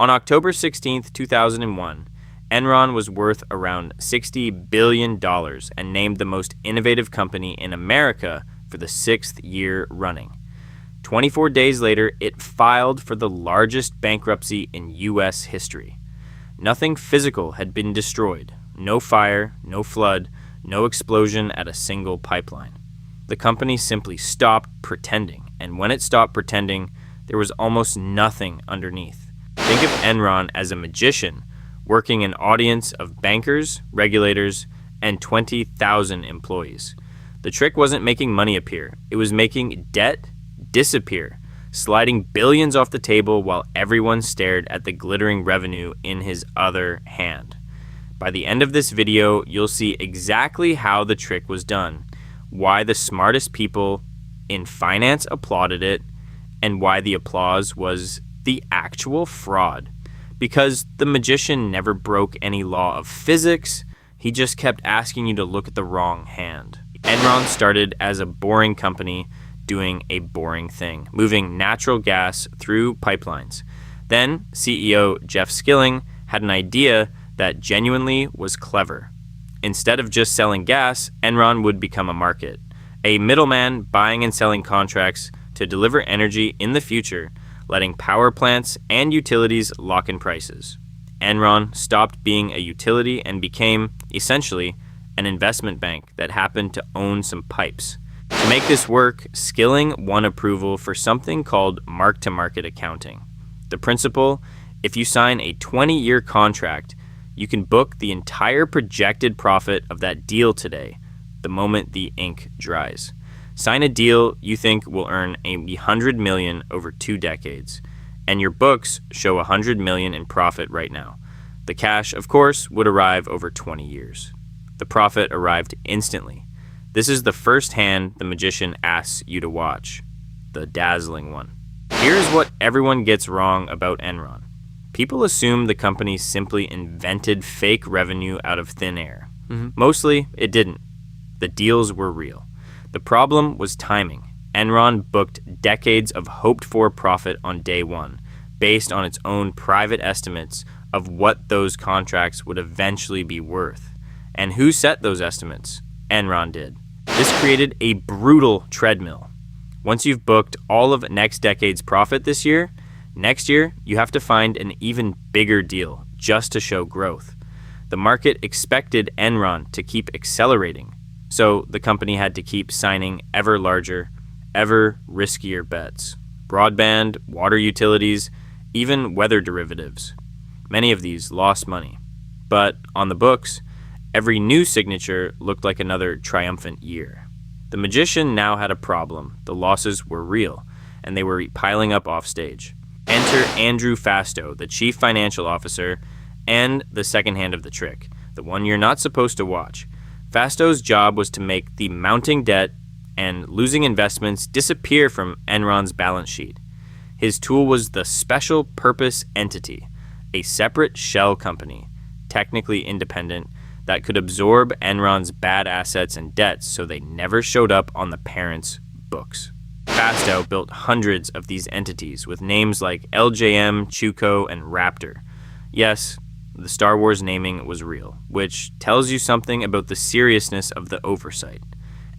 On October 16th, 2001, Enron was worth around $60 billion and named the most innovative company in America for the 6th year running. 24 days later, it filed for the largest bankruptcy in U.S. history. Nothing physical had been destroyed. No fire, no flood, no explosion at a single pipeline. The company simply stopped pretending, and when it stopped pretending, there was almost nothing underneath. Think of Enron as a magician working an audience of bankers, regulators, and 20,000 employees. The trick wasn't making money appear. It was making debt disappear, sliding billions off the table while everyone stared at the glittering revenue in his other hand. By the end of this video, you'll see exactly how the trick was done, why the smartest people in finance applauded it, and why the applause was the actual fraud. Because the magician never broke any law of physics, he just kept asking you to look at the wrong hand. Enron started as a boring company doing a boring thing, moving natural gas through pipelines. Then CEO Jeff Skilling had an idea that genuinely was clever. Instead of just selling gas, Enron would become a market, a middleman buying and selling contracts to deliver energy in the future, letting power plants and utilities lock in prices. Enron stopped being a utility and became, essentially, an investment bank that happened to own some pipes. To make this work, Skilling won approval for something called mark-to-market accounting. The principle: if you sign a 20-year contract, you can book the entire projected profit of that deal today, the moment the ink dries. Sign a deal you think will earn $100 million over 2 decades, and your books show $100 million in profit right now. The cash, of course, would arrive over 20 years. The profit arrived instantly. This is the first hand the magician asks you to watch, the dazzling one. Here's what everyone gets wrong about Enron. People assume the company simply invented fake revenue out of thin air. Mostly, it didn't. The deals were real. The problem was timing. Enron booked decades of hoped-for profit on day one, based on its own private estimates of what those contracts would eventually be worth. And who set those estimates? Enron did. This created a brutal treadmill. Once you've booked all of next decade's profit this year, next year you have to find an even bigger deal just to show growth. The market expected Enron to keep accelerating, so the company had to keep signing ever larger, ever riskier bets. Broadband, water utilities, even weather derivatives. Many of these lost money. But on the books, every new signature looked like another triumphant year. The magician now had a problem. The losses were real, and they were piling up offstage. Enter Andrew Fastow, the chief financial officer, and the second hand of the trick, the one you're not supposed to watch. Fastow's job was to make the mounting debt and losing investments disappear from Enron's balance sheet. His tool was the special purpose entity, a separate shell company, technically independent, that could absorb Enron's bad assets and debts so they never showed up on the parent's books. Fastow built hundreds of these entities with names like LJM, Chuco, and Raptor. Yes, the Star Wars naming was real, which tells you something about the seriousness of the oversight.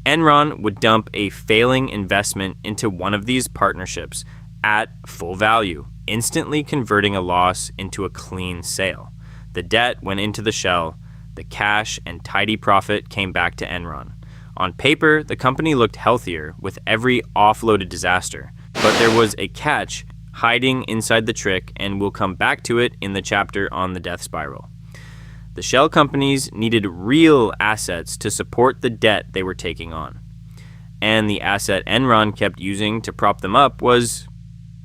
Enron would dump a failing investment into one of these partnerships at full value, instantly converting a loss into a clean sale. The debt went into the shell. The cash and tidy profit came back to Enron. On paper, the company looked healthier with every offloaded disaster, but there was a catch hiding inside the trick, and we'll come back to it in the chapter on the death spiral. The shell companies needed real assets to support the debt they were taking on. And the asset Enron kept using to prop them up was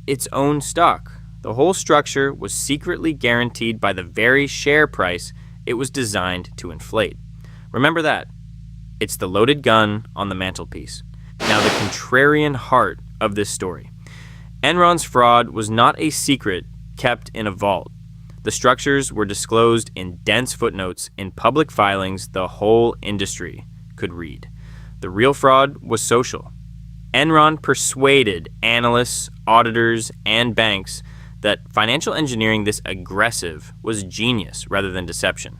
its own stock. The whole structure was secretly guaranteed by the very share price it was designed to inflate. Remember that. It's the loaded gun on the mantelpiece. Now, the contrarian heart of this story. Enron's fraud was not a secret kept in a vault. The structures were disclosed in dense footnotes in public filings the whole industry could read. The real fraud was social. Enron persuaded analysts, auditors, and banks that financial engineering this aggressive was genius rather than deception.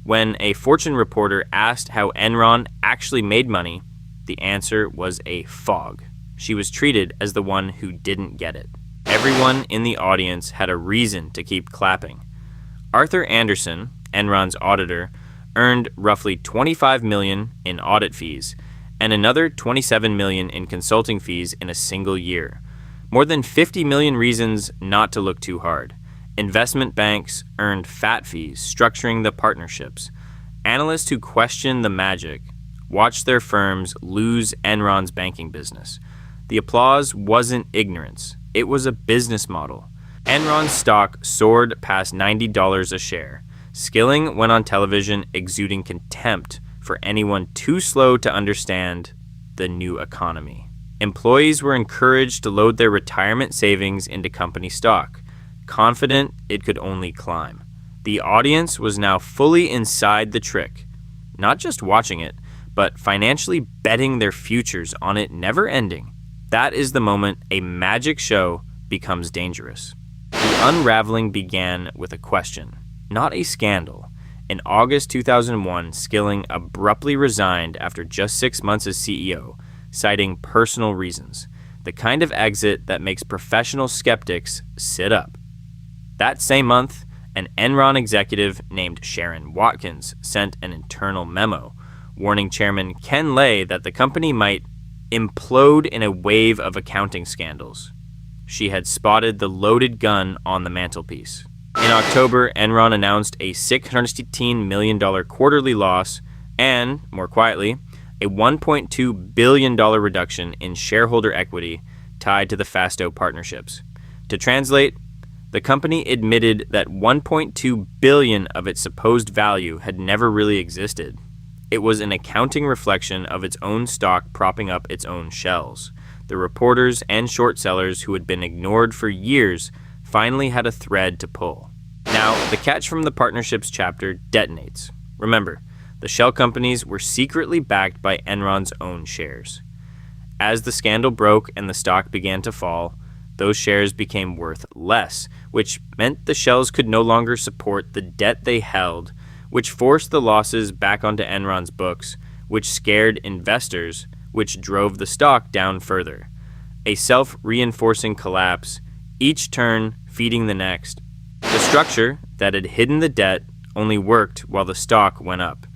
When a Fortune reporter asked how Enron actually made money, the answer was a fog. She was treated as the one who didn't get it. Everyone in the audience had a reason to keep clapping. Arthur Andersen, Enron's auditor, earned roughly $25 million in audit fees and another $27 million in consulting fees in a single year. More than 50 million reasons not to look too hard. Investment banks earned fat fees structuring the partnerships. Analysts who questioned the magic watched their firms lose Enron's banking business. The applause wasn't ignorance. It was a business model. Enron's stock soared past $90 a share. Skilling went on television exuding contempt for anyone too slow to understand the new economy. Employees were encouraged to load their retirement savings into company stock, confident it could only climb. The audience was now fully inside the trick, not just watching it, but financially betting their futures on it never ending. That is the moment a magic show becomes dangerous. The unraveling began with a question, not a scandal. In August 2001, Skilling abruptly resigned after just 6 months as CEO, citing personal reasons, the kind of exit that makes professional skeptics sit up. That same month, an Enron executive named Sherron Watkins sent an internal memo warning Chairman Ken Lay that the company might implode in a wave of accounting scandals. She had spotted the loaded gun on the mantelpiece. In October, Enron announced a $616 million quarterly loss and, more quietly, a $1.2 billion reduction in shareholder equity tied to the Fastow partnerships. To translate, the company admitted that $1.2 billion of its supposed value had never really existed. It was an accounting reflection of its own stock propping up its own shells. The reporters and short sellers who had been ignored for years finally had a thread to pull. Now, the catch from the partnerships chapter detonates. Remember, the shell companies were secretly backed by Enron's own shares. As the scandal broke and the stock began to fall, those shares became worth less, which meant the shells could no longer support the debt they held, which forced the losses back onto Enron's books, which scared investors, which drove the stock down further. A self-reinforcing collapse, each turn feeding the next. The structure that had hidden the debt only worked while the stock went up.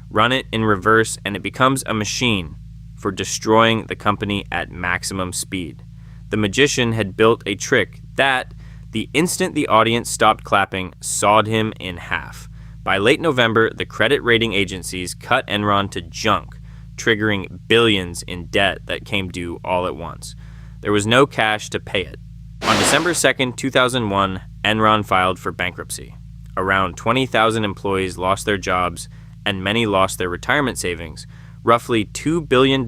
Run it in reverse and it becomes a machine for destroying the company at maximum speed. The magician had built a trick that, the instant the audience stopped clapping, sawed him in half. By late November, the credit rating agencies cut Enron to junk, triggering billions in debt that came due all at once. There was no cash to pay it. On December 2nd, 2001, Enron filed for bankruptcy. Around 20,000 employees lost their jobs, and many lost their retirement savings. Roughly $2 billion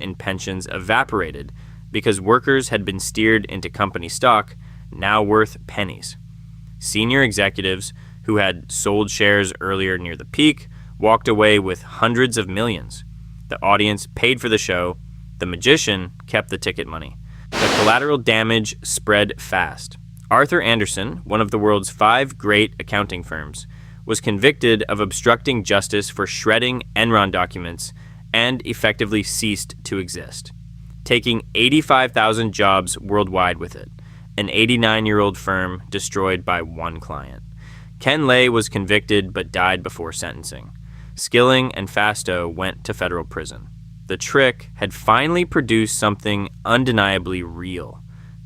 in pensions evaporated because workers had been steered into company stock, now worth pennies. Senior executives who had sold shares earlier near the peak walked away with hundreds of millions. The audience paid for the show. The magician kept the ticket money. The collateral damage spread fast. Arthur Andersen, one of the world's 5 great accounting firms, was convicted of obstructing justice for shredding Enron documents and effectively ceased to exist, taking 85,000 jobs worldwide with it, an 89-year-old firm destroyed by one client. Ken Lay was convicted but died before sentencing. Skilling and Fastow went to federal prison. The trick had finally produced something undeniably real: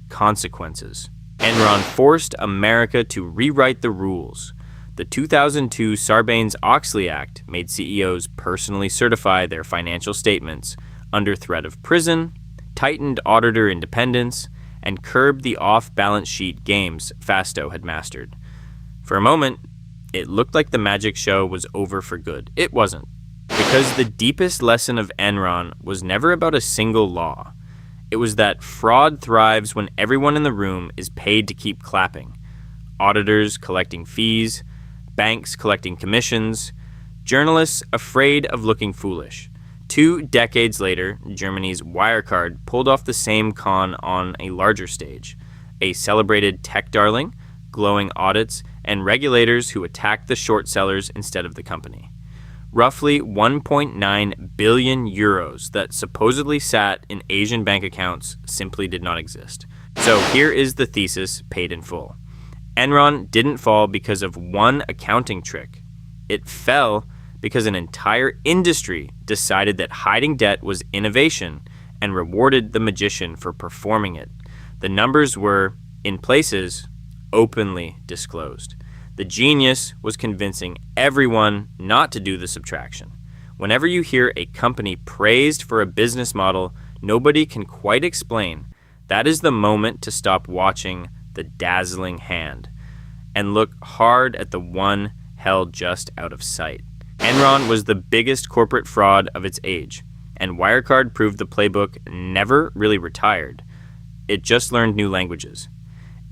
consequences. Enron forced America to rewrite the rules. The 2002 Sarbanes-Oxley Act made CEOs personally certify their financial statements under threat of prison, tightened auditor independence, and curbed the off-balance sheet games Fastow had mastered. For a moment, it looked like the magic show was over for good. It wasn't. Because the deepest lesson of Enron was never about a single law. It was that fraud thrives when everyone in the room is paid to keep clapping. Auditors collecting fees, banks collecting commissions, journalists afraid of looking foolish. 2 decades later, Germany's Wirecard pulled off the same con on a larger stage. a celebrated tech darling, glowing audits, and regulators who attacked the short sellers instead of the company. Roughly 1.9 billion euros that supposedly sat in Asian bank accounts simply did not exist. So here is the thesis paid in full. Enron didn't fall because of one accounting trick. It fell because an entire industry decided that hiding debt was innovation and rewarded the magician for performing it. The numbers were, in places, openly disclosed. The genius was convincing everyone not to do the subtraction. Whenever you hear a company praised for a business model nobody can quite explain, that is the moment to stop watching the dazzling hand and look hard at the one held just out of sight. Enron was the biggest corporate fraud of its age, and Wirecard proved the playbook never really retired. It just learned new languages.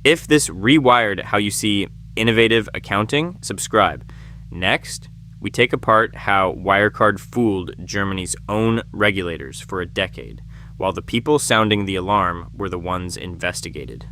If this rewired how you see innovative accounting, subscribe. Next, we take apart how Wirecard fooled Germany's own regulators for a decade, while the people sounding the alarm were the ones investigated.